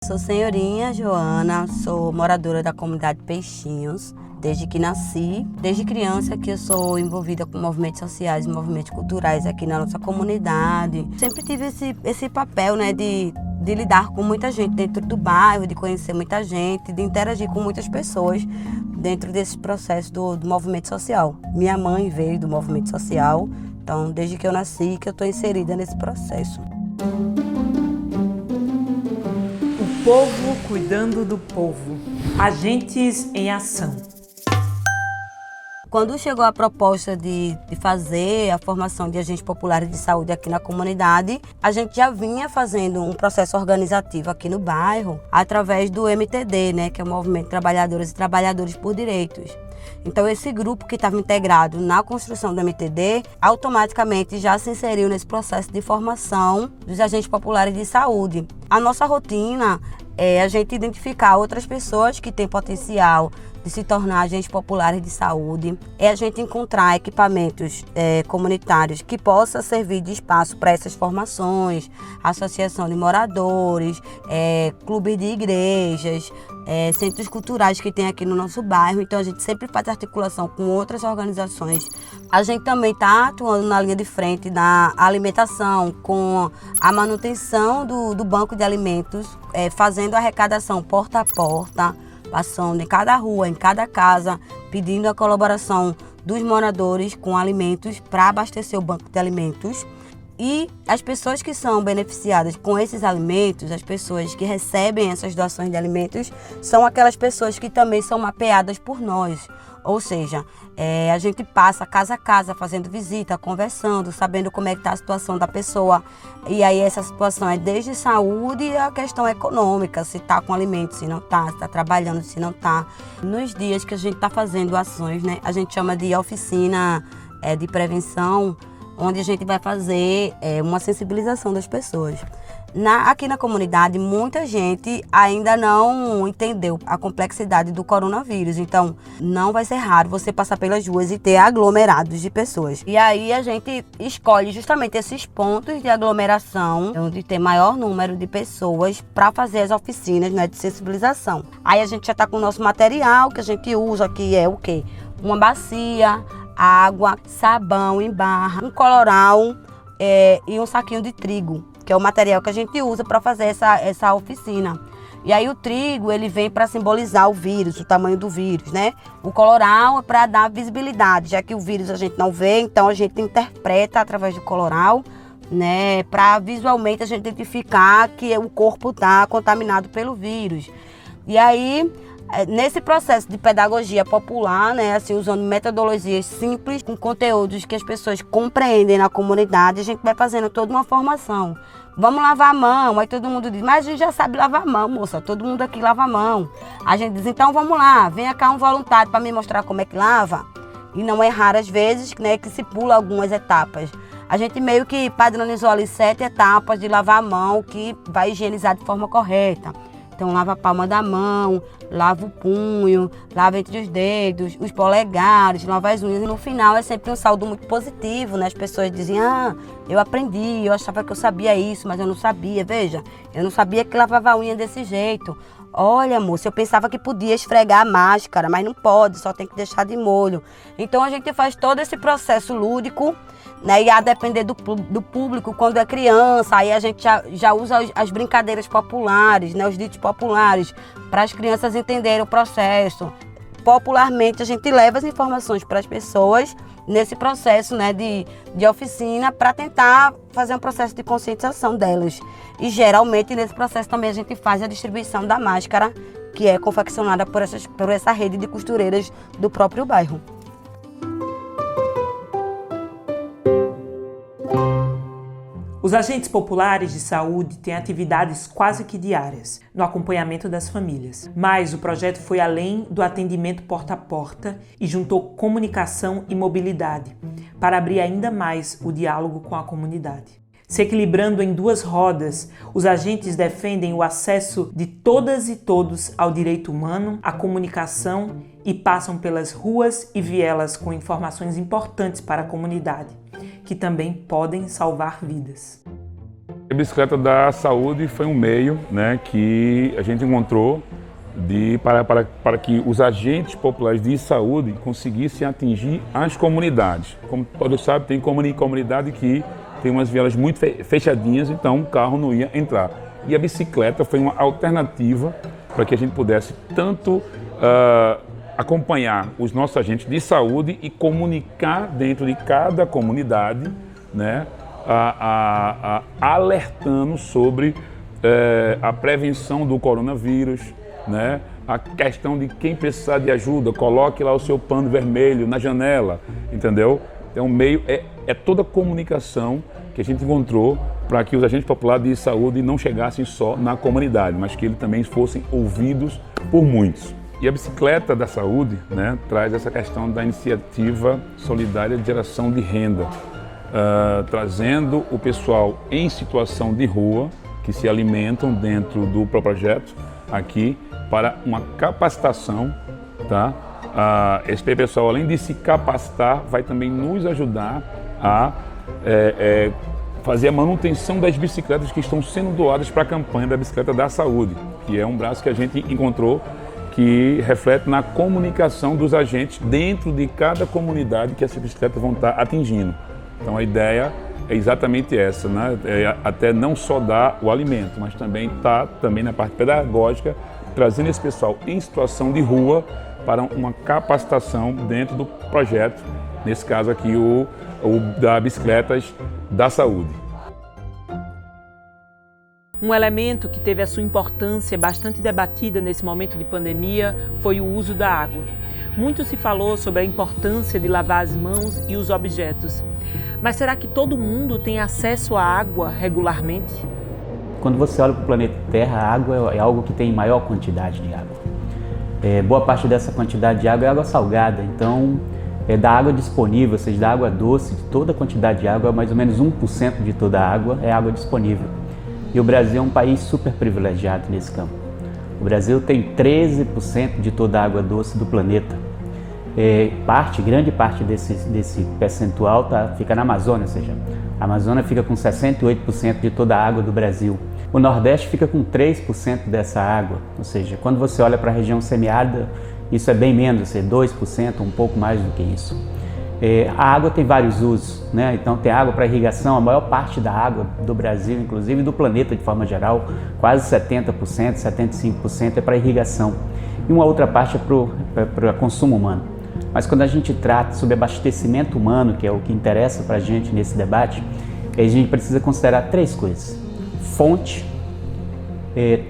Sou senhorinha Joana, sou moradora da comunidade Peixinhos, desde que nasci. Desde criança que eu sou envolvida com movimentos sociais e movimentos culturais aqui na nossa comunidade. Sempre tive esse papel, né, de lidar com muita gente dentro do bairro, de conhecer muita gente, de interagir com muitas pessoas dentro desse processo do movimento social. Minha mãe veio do movimento social, então desde que eu nasci que eu estou inserida nesse processo. O povo cuidando do povo. Agentes em ação. Quando chegou a proposta de fazer a formação de agentes populares de saúde aqui na comunidade, a gente já vinha fazendo um processo organizativo aqui no bairro através do MTD, né, que é o Movimento de Trabalhadoras e Trabalhadores por Direitos. Então esse grupo que estava integrado na construção do MTD, automaticamente já se inseriu nesse processo de formação dos agentes populares de saúde. A nossa rotina é a gente identificar outras pessoas que têm potencial de se tornar agentes populares de saúde, é a gente encontrar equipamentos comunitários que possa servir de espaço para essas formações, associação de moradores, clubes de igrejas, centros culturais que tem aqui no nosso bairro. Então a gente sempre faz articulação com outras organizações. A gente também está atuando na linha de frente da alimentação, com a manutenção do banco de alimentos, fazendo arrecadação porta a porta, passando em cada rua, em cada casa, pedindo a colaboração dos moradores com alimentos para abastecer o banco de alimentos. E as pessoas que são beneficiadas com esses alimentos, as pessoas que recebem essas doações de alimentos, são aquelas pessoas que também são mapeadas por nós. Ou seja, a gente passa casa a casa fazendo visita, conversando, sabendo como é que está a situação da pessoa. E aí essa situação é desde saúde a questão econômica, se está com alimento, se não está, se está trabalhando, se não está. Nos dias que a gente está fazendo ações, né, a gente chama de oficina de prevenção, onde a gente vai fazer uma sensibilização das pessoas. Aqui na comunidade, muita gente ainda não entendeu a complexidade do coronavírus, então não vai ser raro você passar pelas ruas e ter aglomerados de pessoas. E aí a gente escolhe justamente esses pontos de aglomeração, onde tem maior número de pessoas, para fazer as oficinas, né, de sensibilização. Aí a gente já está com o nosso material que a gente usa, que é o quê? Uma bacia, água, sabão em barra, um coloral e um saquinho de trigo, que é o material que a gente usa para fazer essa oficina. E aí o trigo, ele vem para simbolizar o vírus, o tamanho do vírus, né? O coloral é para dar visibilidade, já que o vírus a gente não vê, então a gente interpreta através do coloral, né? Para visualmente a gente identificar que o corpo está contaminado pelo vírus. E aí, nesse processo de pedagogia popular, né, assim, usando metodologias simples, com conteúdos que as pessoas compreendem na comunidade, a gente vai fazendo toda uma formação. Vamos lavar a mão, aí todo mundo diz, mas a gente já sabe lavar a mão, moça, todo mundo aqui lava a mão. A gente diz, então vamos lá, venha cá um voluntário para me mostrar como é que lava. E não é raro às vezes, né, que se pula algumas etapas. A gente meio que padronizou ali 7 etapas de lavar a mão, que vai higienizar de forma correta. Então lava a palma da mão, lava o punho, lava entre os dedos, os polegares, lava as unhas. E no final é sempre um saldo muito positivo, né? As pessoas dizem, eu aprendi, eu achava que eu sabia isso, mas eu não sabia. Veja, eu não sabia que lavava a unha desse jeito. Olha, moça, eu pensava que podia esfregar a máscara, mas não pode, só tem que deixar de molho. Então a gente faz todo esse processo lúdico, né? E a depender do público, quando é criança, aí a gente já usa as brincadeiras populares, né? Os ditos populares, para as crianças entenderem o processo. Popularmente, a gente leva as informações para as pessoas nesse processo, né, de oficina, para tentar fazer um processo de conscientização delas. E geralmente nesse processo também a gente faz a distribuição da máscara, que é confeccionada por essa rede de costureiras do próprio bairro. Os agentes populares de saúde têm atividades quase que diárias no acompanhamento das famílias, mas o projeto foi além do atendimento porta a porta e juntou comunicação e mobilidade para abrir ainda mais o diálogo com a comunidade. Se equilibrando em duas rodas, os agentes defendem o acesso de todas e todos ao direito humano, à comunicação e passam pelas ruas e vielas com informações importantes para a comunidade, que também podem salvar vidas. A bicicleta da saúde foi um meio, né, que a gente encontrou para que os agentes populares de saúde conseguissem atingir as comunidades. Como todos sabem, tem comunidade que tem umas vielas muito fechadinhas, então o carro não ia entrar. E a bicicleta foi uma alternativa para que a gente pudesse tanto acompanhar os nossos agentes de saúde e comunicar dentro de cada comunidade, né, alertando sobre a prevenção do coronavírus, né, a questão de quem precisar de ajuda, coloque lá o seu pano vermelho na janela, entendeu? Então, o meio é toda a comunicação que a gente encontrou para que os agentes populares de saúde não chegassem só na comunidade, mas que eles também fossem ouvidos por muitos. E a bicicleta da saúde, né, traz essa questão da iniciativa solidária de geração de renda, trazendo o pessoal em situação de rua, que se alimentam dentro do projeto aqui, para uma capacitação, tá? Esse pessoal, além de se capacitar, vai também nos ajudar a fazer a manutenção das bicicletas que estão sendo doadas para a campanha da Bicicleta da Saúde, que é um braço que a gente encontrou que reflete na comunicação dos agentes dentro de cada comunidade que essas bicicletas vão estar atingindo. Então a ideia é exatamente essa, né? Até não só dar o alimento, mas também também na parte pedagógica, trazendo esse pessoal em situação de rua para uma capacitação dentro do projeto, nesse caso aqui o da Bicicletas da Saúde. Um elemento que teve a sua importância bastante debatida nesse momento de pandemia foi o uso da água. Muito se falou sobre a importância de lavar as mãos e os objetos. Mas será que todo mundo tem acesso à água regularmente? Quando você olha para o planeta Terra, a água é algo que tem maior quantidade de água. Boa parte dessa quantidade de água é água salgada, então da água disponível, ou seja, da água doce, de toda a quantidade de água, mais ou menos 1% de toda a água é água disponível. E o Brasil é um país super privilegiado nesse campo. O Brasil tem 13% de toda a água doce do planeta. Grande parte desse percentual fica na Amazônia, ou seja, a Amazônia fica com 68% de toda a água do Brasil. O Nordeste fica com 3% dessa água, ou seja, quando você olha para a região semiárida, isso é bem menos, 2%, um pouco mais do que isso. A água tem vários usos, né? Então tem água para irrigação, a maior parte da água do Brasil, inclusive do planeta de forma geral, quase 70%, 75% é para irrigação. E uma outra parte é para consumo humano. Mas quando a gente trata sobre abastecimento humano, que é o que interessa para a gente nesse debate, a gente precisa considerar três coisas: fonte,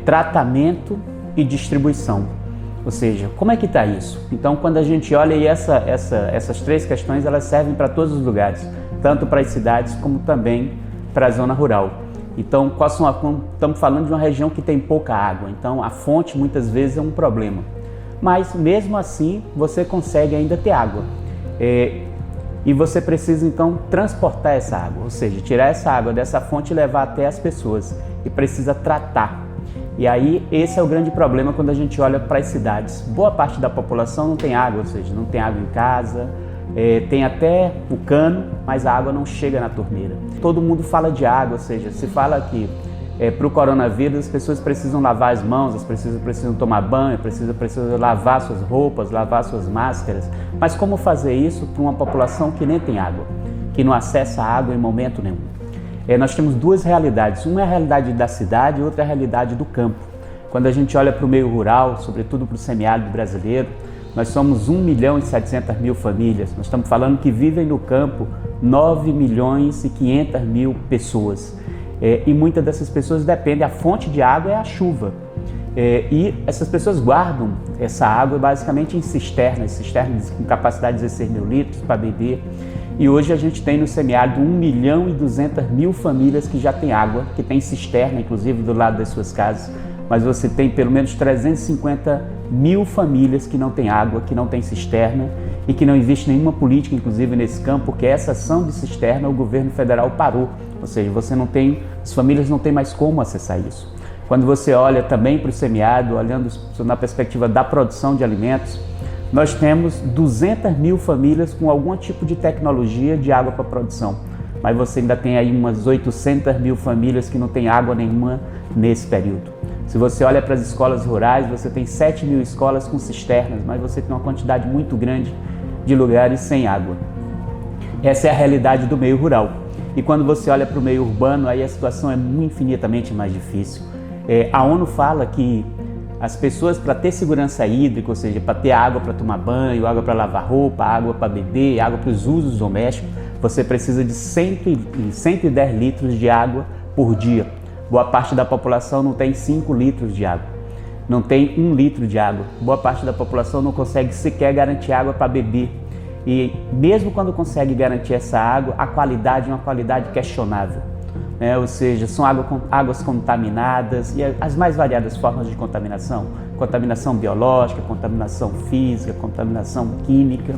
tratamento e distribuição. Ou seja, como é que está isso? Então, quando a gente olha, e essas três questões, elas servem para todos os lugares, tanto para as cidades como também para a zona rural. Então, estamos falando de uma região que tem pouca água, então a fonte muitas vezes é um problema. Mas mesmo assim, você consegue ainda ter água. E você precisa então transportar essa água, ou seja, tirar essa água dessa fonte e levar até as pessoas. E precisa tratar. E aí, esse é o grande problema quando a gente olha para as cidades. Boa parte da população não tem água, ou seja, não tem água em casa, tem até o cano, mas a água não chega na torneira. Todo mundo fala de água, ou seja, se fala que para o coronavírus as pessoas precisam lavar as mãos, as pessoas precisam tomar banho, precisam lavar suas roupas, lavar suas máscaras. Mas como fazer isso para uma população que nem tem água, que não acessa a água em momento nenhum? Nós temos duas realidades, uma é a realidade da cidade e outra é a realidade do campo. Quando a gente olha para o meio rural, sobretudo para o semiárido brasileiro, nós somos 1.700.000 famílias, nós estamos falando que vivem no campo 9.500.000 pessoas. E muitas dessas pessoas dependem, a fonte de água é a chuva. E essas pessoas guardam essa água basicamente em cisternas com capacidade de 16.000 litros para beber. E hoje a gente tem no semiárido 1.200.000 famílias que já têm água, que tem cisterna, inclusive, do lado das suas casas. Mas você tem pelo menos 350.000 famílias que não têm água, que não têm cisterna e que não existe nenhuma política, inclusive, nesse campo, porque essa ação de cisterna o governo federal parou. Ou seja, as famílias não têm mais como acessar isso. Quando você olha também para o semiárido, olhando na perspectiva da produção de alimentos, nós temos 200.000 famílias com algum tipo de tecnologia de água para produção. mas você ainda tem aí umas 800 mil famílias que não têm água nenhuma nesse período. Se você olha para as escolas rurais, você tem 7 mil escolas com cisternas, mas você tem uma quantidade muito grande de lugares sem água. Essa é a realidade do meio rural. E quando você olha para o meio urbano, aí a situação é infinitamente mais difícil. A ONU fala que as pessoas, para ter segurança hídrica, ou seja, para ter água para tomar banho, água para lavar roupa, água para beber, água para os usos domésticos, você precisa de 110 litros de água por dia. Boa parte da população não tem 5 litros de água, não tem 1 litro de água. Boa parte da população não consegue sequer garantir água para beber. E mesmo quando consegue garantir essa água, a qualidade é uma qualidade questionável. Ou seja, são águas contaminadas e as mais variadas formas de contaminação. Contaminação biológica, contaminação física, contaminação química.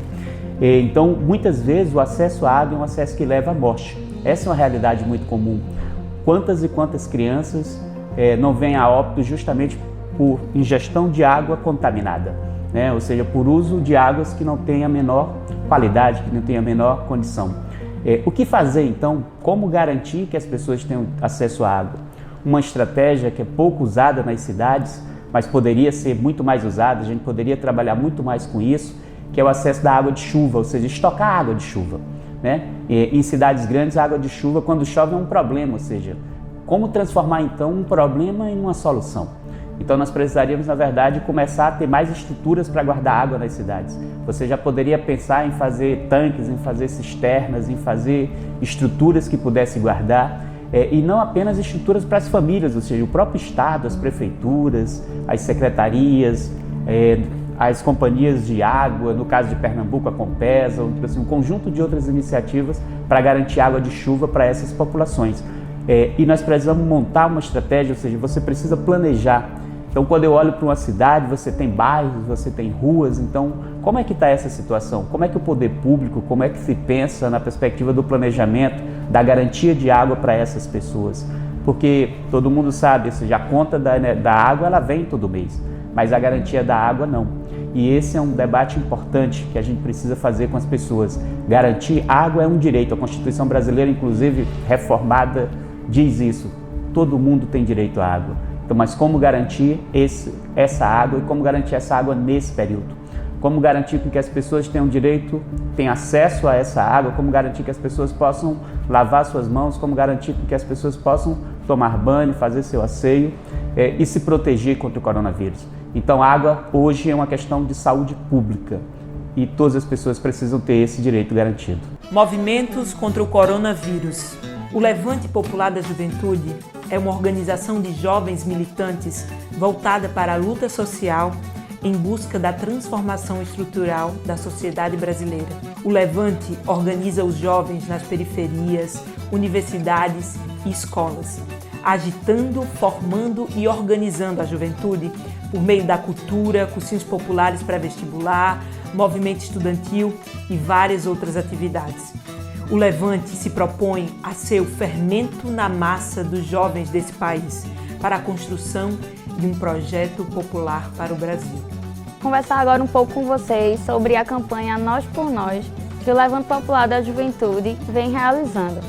Então, muitas vezes o acesso à água é um acesso que leva à morte. Essa é uma realidade muito comum. Quantas e quantas crianças não vêm a óbito justamente por ingestão de água contaminada, ou seja, por uso de águas que não têm a menor qualidade, que não têm a menor condição. O que fazer então? Como garantir que as pessoas tenham acesso à água? Uma estratégia que é pouco usada nas cidades, mas poderia ser muito mais usada, a gente poderia trabalhar muito mais com isso, que é o acesso da água de chuva, ou seja, estocar água de chuva. Em cidades grandes, a água de chuva, quando chove, é um problema, ou seja, como transformar então um problema em uma solução? Então nós precisaríamos, na verdade, começar a ter mais estruturas para guardar água nas cidades. Você já poderia pensar em fazer tanques, em fazer cisternas, em fazer estruturas que pudesse guardar, e não apenas estruturas para as famílias, ou seja, o próprio Estado, as prefeituras, as secretarias, as companhias de água, no caso de Pernambuco, a Compesa, um conjunto de outras iniciativas para garantir água de chuva para essas populações. E nós precisamos montar uma estratégia, ou seja, você precisa planejar. Então, quando eu olho para uma cidade, você tem bairros, você tem ruas, então como é que está essa situação? Como é que o poder público, como é que se pensa na perspectiva do planejamento, da garantia de água para essas pessoas? Porque todo mundo sabe, ou seja, a conta da água ela vem todo mês, mas a garantia da água não. E esse é um debate importante que a gente precisa fazer com as pessoas. Garantir água é um direito. A Constituição brasileira, inclusive reformada, diz isso. Todo mundo tem direito à água. Então, mas como garantir essa água e como garantir essa água nesse período? Como garantir que as pessoas tenham direito, tenham acesso a essa água? Como garantir que as pessoas possam lavar suas mãos? Como garantir que as pessoas possam tomar banho, fazer seu asseio e se proteger contra o coronavírus? Então, água hoje é uma questão de saúde pública e todas as pessoas precisam ter esse direito garantido. Movimentos contra o coronavírus. O Levante Popular da Juventude é uma organização de jovens militantes voltada para a luta social em busca da transformação estrutural da sociedade brasileira. O Levante organiza os jovens nas periferias, universidades e escolas, agitando, formando e organizando a juventude por meio da cultura, cursinhos populares pré-vestibular, movimento estudantil e várias outras atividades. O Levante se propõe a ser o fermento na massa dos jovens desse país para a construção de um projeto popular para o Brasil. Conversar agora um pouco com vocês sobre a campanha Nós por Nós, que o Levante Popular da Juventude vem realizando.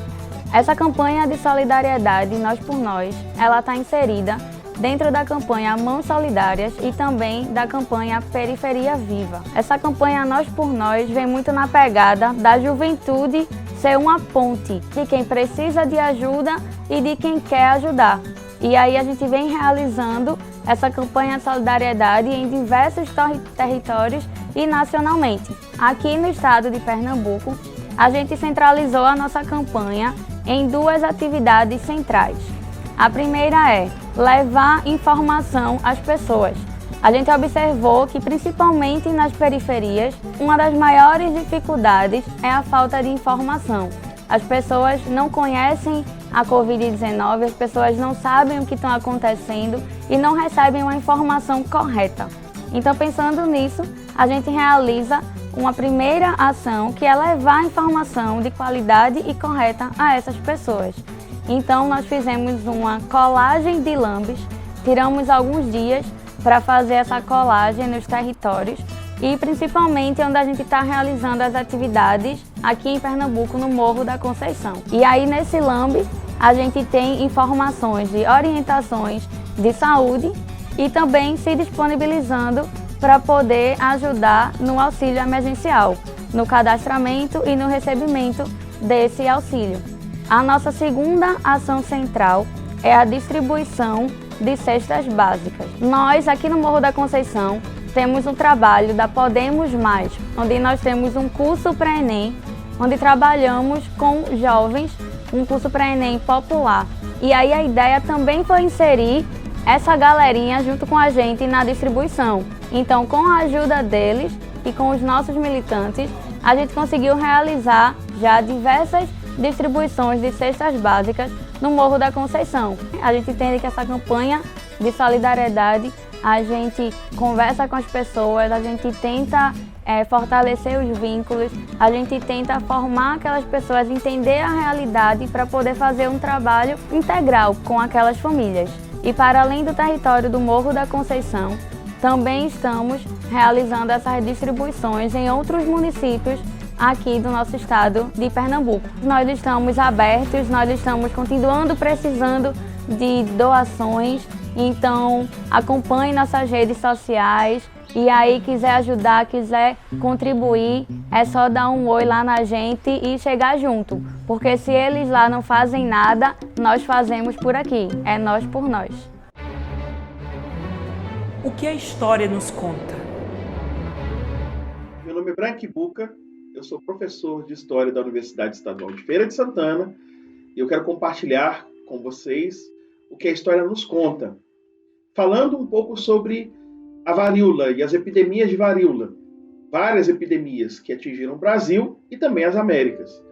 Essa campanha de solidariedade Nós por Nós, ela está inserida dentro da campanha Mãos Solidárias e também da campanha Periferia Viva. Essa campanha Nós por Nós vem muito na pegada da juventude ser uma ponte de quem precisa de ajuda e de quem quer ajudar. E aí a gente vem realizando essa campanha de solidariedade em diversos territórios e nacionalmente. Aqui no estado de Pernambuco, a gente centralizou a nossa campanha em 2 atividades centrais. A primeira é levar informação às pessoas. A gente observou que, principalmente nas periferias, uma das maiores dificuldades é a falta de informação. As pessoas não conhecem a Covid-19, as pessoas não sabem o que está acontecendo e não recebem uma informação correta. Então, pensando nisso, a gente realiza uma primeira ação que é levar a informação de qualidade e correta a essas pessoas. Então, nós fizemos uma colagem de lambes, tiramos alguns dias para fazer essa colagem nos territórios e principalmente onde a gente está realizando as atividades aqui em Pernambuco, no Morro da Conceição. E aí nesse LAMB a gente tem informações de orientações de saúde e também se disponibilizando para poder ajudar no auxílio emergencial, no cadastramento e no recebimento desse auxílio. A nossa segunda ação central é a distribuição de cestas básicas. Nós, aqui no Morro da Conceição, temos um trabalho da Podemos Mais, onde nós temos um curso pré-ENEM, onde trabalhamos com jovens, um curso pré-ENEM popular. E aí a ideia também foi inserir essa galerinha junto com a gente na distribuição. Então, com a ajuda deles e com os nossos militantes, a gente conseguiu realizar já diversas distribuições de cestas básicas no Morro da Conceição. A gente entende que essa campanha de solidariedade, a gente conversa com as pessoas, a gente tenta fortalecer os vínculos, a gente tenta formar aquelas pessoas, entender a realidade para poder fazer um trabalho integral com aquelas famílias. E para além do território do Morro da Conceição, também estamos realizando essas distribuições em outros municípios aqui do nosso estado de Pernambuco. Nós estamos abertos, nós estamos continuando precisando de doações, então acompanhe nossas redes sociais e aí quiser ajudar, quiser contribuir, é só dar um oi lá na gente e chegar junto, porque se eles lá não fazem nada, nós fazemos por aqui, é nós por nós. O que a história nos conta? Meu nome é Branque Buca, eu sou professor de História da Universidade Estadual de Feira de Santana e eu quero compartilhar com vocês o que a história nos conta, falando um pouco sobre a varíola e as epidemias de varíola, várias epidemias que atingiram o Brasil e também as Américas.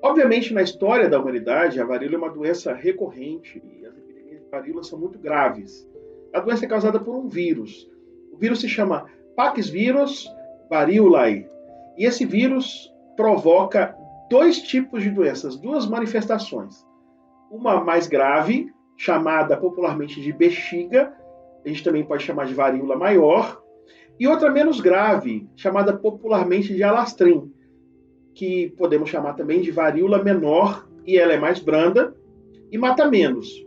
Obviamente, na história da humanidade, a varíola é uma doença recorrente e as epidemias de varíola são muito graves. A doença é causada por um vírus. O vírus se chama Paxvirus variolae. E esse vírus provoca dois tipos de doenças, duas manifestações. Uma mais grave, chamada popularmente de bexiga, a gente também pode chamar de varíola maior, e outra menos grave, chamada popularmente de alastrim, que podemos chamar também de varíola menor, e ela é mais branda e mata menos.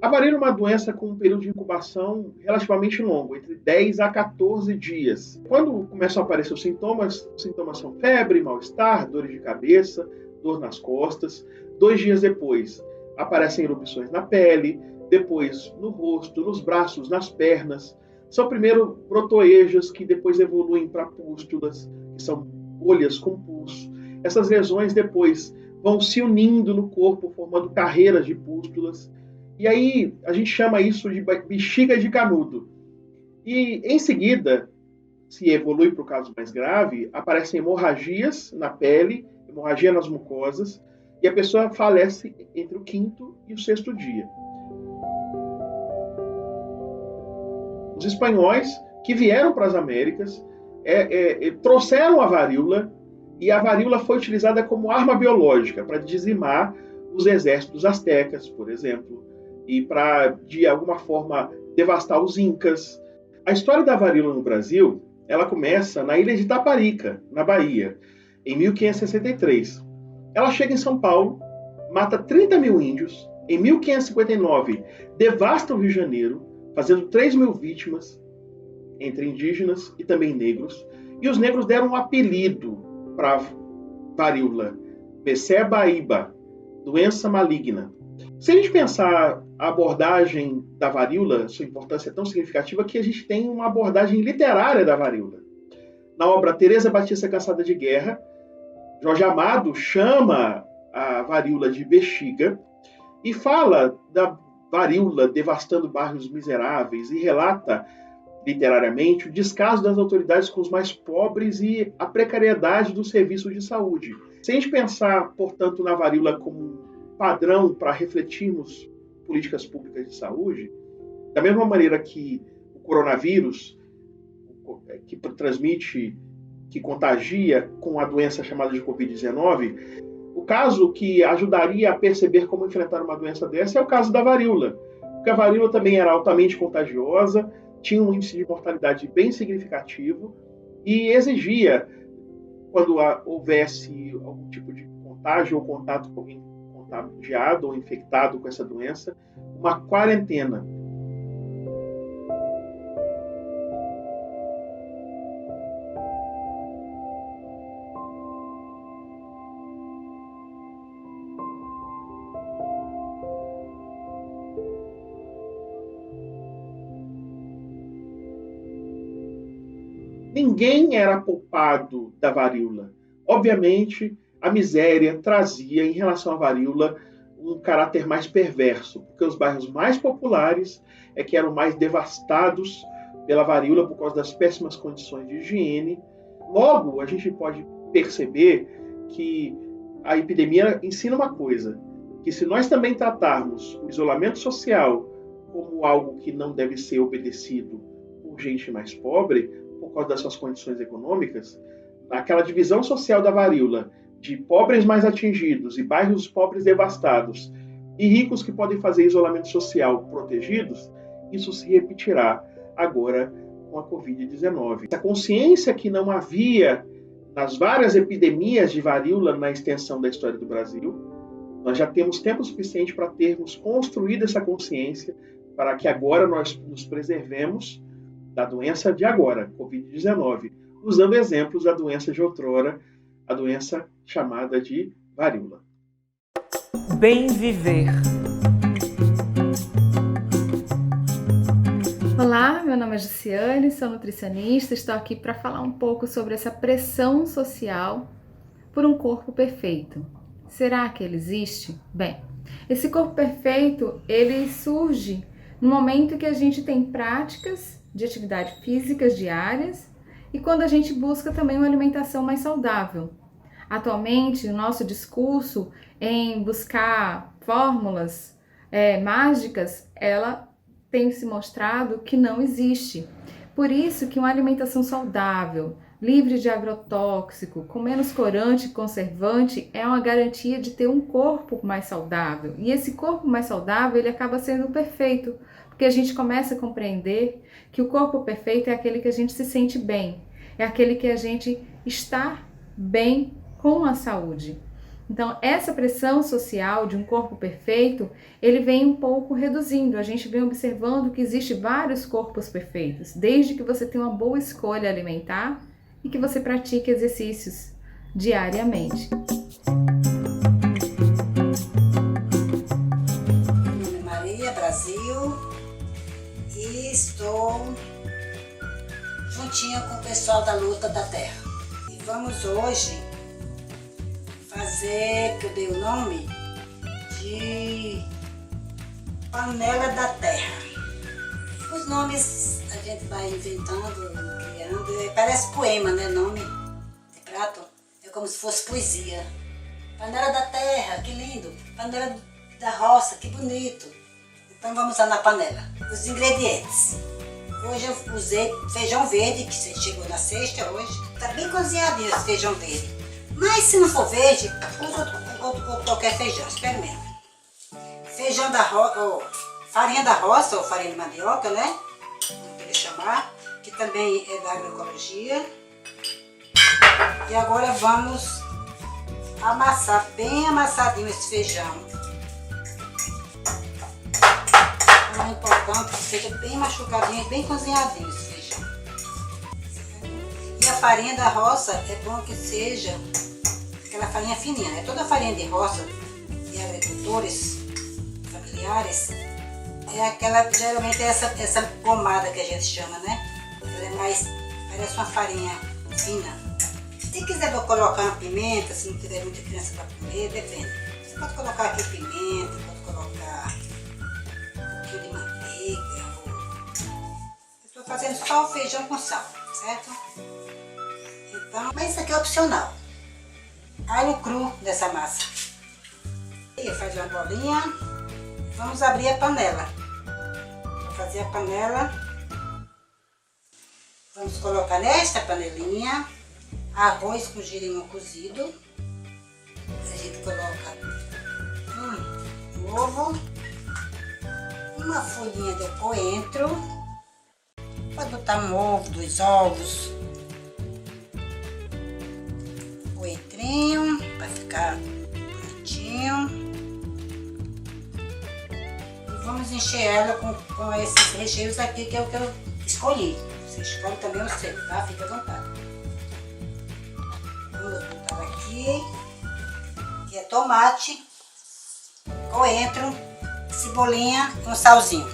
A varíola é uma doença com um período de incubação relativamente longo, entre 10 a 14 dias. Quando começam a aparecer os sintomas são febre, mal-estar, dores de cabeça, dor nas costas. 2 dias depois, aparecem erupções na pele, depois no rosto, nos braços, nas pernas. São primeiro protoejas que depois evoluem para pústulas, que são bolhas com pus. Essas lesões depois vão se unindo no corpo, formando carreiras de pústulas. E aí a gente chama isso de bexiga de canudo. E em seguida, se evolui para o caso mais grave, aparecem hemorragias na pele, hemorragia nas mucosas, e a pessoa falece entre o 5º e o 6º dia. Os espanhóis que vieram para as Américas trouxeram a varíola, e a varíola foi utilizada como arma biológica para dizimar os exércitos astecas, por exemplo, e para, de alguma forma, devastar os incas. A história da varíola no Brasil, ela começa na ilha de Taparica, na Bahia, em 1563. Ela chega em São Paulo, mata 30 mil índios. Em 1559, devasta o Rio de Janeiro, fazendo 3 mil vítimas, entre indígenas e também negros. E os negros deram um apelido para a varíola, Beceba-Iba, doença maligna. Se a gente pensar a abordagem da varíola, sua importância é tão significativa que a gente tem uma abordagem literária da varíola. Na obra Teresa Batista Cansada de Guerra, Jorge Amado chama a varíola de bexiga e fala da varíola devastando bairros miseráveis e relata literariamente o descaso das autoridades com os mais pobres e a precariedade do serviço de saúde. Se a gente pensar, portanto, na varíola como padrão para refletirmos políticas públicas de saúde, da mesma maneira que o coronavírus, que transmite, que contagia com a doença chamada de Covid-19, o caso que ajudaria a perceber como enfrentar uma doença dessa é o caso da varíola, porque a varíola também era altamente contagiosa, tinha um índice de mortalidade bem significativo e exigia quando houvesse algum tipo de contágio ou contato com alguém contagiado ou infectado com essa doença, uma quarentena. Ninguém era poupado da varíola. Obviamente, a miséria trazia, em relação à varíola, um caráter mais perverso, porque os bairros mais populares é que eram mais devastados pela varíola por causa das péssimas condições de higiene. Logo, a gente pode perceber que a epidemia ensina uma coisa, que se nós também tratarmos o isolamento social como algo que não deve ser obedecido por gente mais pobre, por causa das suas condições econômicas, naquela divisão social da varíola, de pobres mais atingidos e bairros pobres devastados, e ricos que podem fazer isolamento social protegidos, isso se repetirá agora com a Covid-19. A consciência que não havia nas várias epidemias de varíola na extensão da história do Brasil, nós já temos tempo suficiente para termos construído essa consciência para que agora nós nos preservemos da doença de agora, Covid-19, usando exemplos da doença de outrora, a doença chamada de varíola. Bem viver. Olá, meu nome é Jussiane, sou nutricionista, estou aqui para falar um pouco sobre essa pressão social por um corpo perfeito. Será que ele existe? Bem, esse corpo perfeito, ele surge no momento que a gente tem práticas de atividade físicas diárias e quando a gente busca também uma alimentação mais saudável. Atualmente, o nosso discurso em buscar fórmulas mágicas, ela tem se mostrado que não existe. Por isso que uma alimentação saudável, livre de agrotóxico, com menos corante e conservante, é uma garantia de ter um corpo mais saudável. E esse corpo mais saudável, ele acaba sendo perfeito, porque a gente começa a compreender que o corpo perfeito é aquele que a gente se sente bem, é aquele que a gente está bem com a saúde. Então, essa pressão social de um corpo perfeito, ele vem um pouco reduzindo. A gente vem observando que existe vários corpos perfeitos, desde que você tenha uma boa escolha alimentar e que você pratique exercícios diariamente. Meu nome é Maria Brasil e estou juntinha com o pessoal da Luta da Terra. E vamos hoje fazer, que eu dei o nome, de Panela da Terra. Os nomes a gente vai inventando, criando, parece poema, né? Nome de prato, é como se fosse poesia. Panela da Terra, que lindo! Panela da roça, que bonito! Então vamos lá na panela. Os ingredientes. Hoje eu usei feijão verde, que chegou na sexta hoje. Tá bem cozinhadinho esse feijão verde. Mas se não for verde, usa outro qualquer feijão, experimenta. Feijão da roça, farinha da roça ou farinha de mandioca, né? Como querer chamar, que também é da agroecologia. E agora vamos amassar bem amassadinho esse feijão. É importante que seja bem machucadinho e bem cozinhadinho esse feijão. E a farinha da roça é bom que seja aquela farinha fininha, né? Toda farinha de roça de agricultores familiares é aquela, geralmente é essa pomada que a gente chama, né? Ela é mais, parece uma farinha fina. Se quiser colocar uma pimenta, se não tiver muita criança para comer, depende. Você pode colocar aqui pimenta, pode colocar um pouquinho de manteiga. Eu estou fazendo só o feijão com sal, certo? Então, mas isso aqui é opcional. Alho cru dessa massa. E faz uma bolinha. Vamos abrir a panela. Para fazer a panela, vamos colocar nesta panelinha arroz com girimum cozido. A gente coloca um ovo, uma folhinha de coentro. Pode botar um ovo, 2 ovos. ficar bonitinho. E vamos encher ela com esses recheios aqui, que é o que eu escolhi. Você escolhe também o seu, tá? Fica à vontade. Vamos botar aqui, que é tomate, coentro, cebolinha com salzinho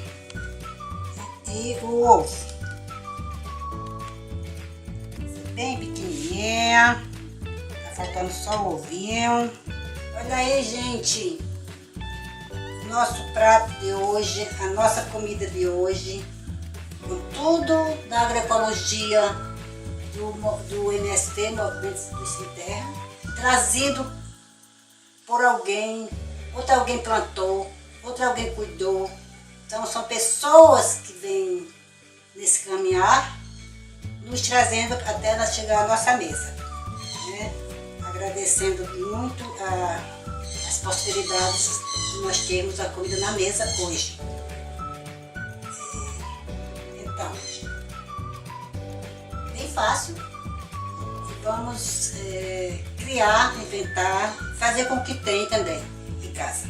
e o ovo. Bem pequenininha, tá faltando só o ovinho. Olha aí, gente, nosso prato de hoje, a nossa comida de hoje, com tudo da agroecologia do MST, Movimento do Sem Terra, trazido por alguém, outro alguém plantou, outro alguém cuidou. Então são pessoas que vêm nesse caminhar, nos trazendo até nós chegar à nossa mesa, né? Agradecendo muito as possibilidades de nós termos a comida na mesa hoje. Então, bem fácil, e vamos criar, inventar, fazer com o que tem também em casa.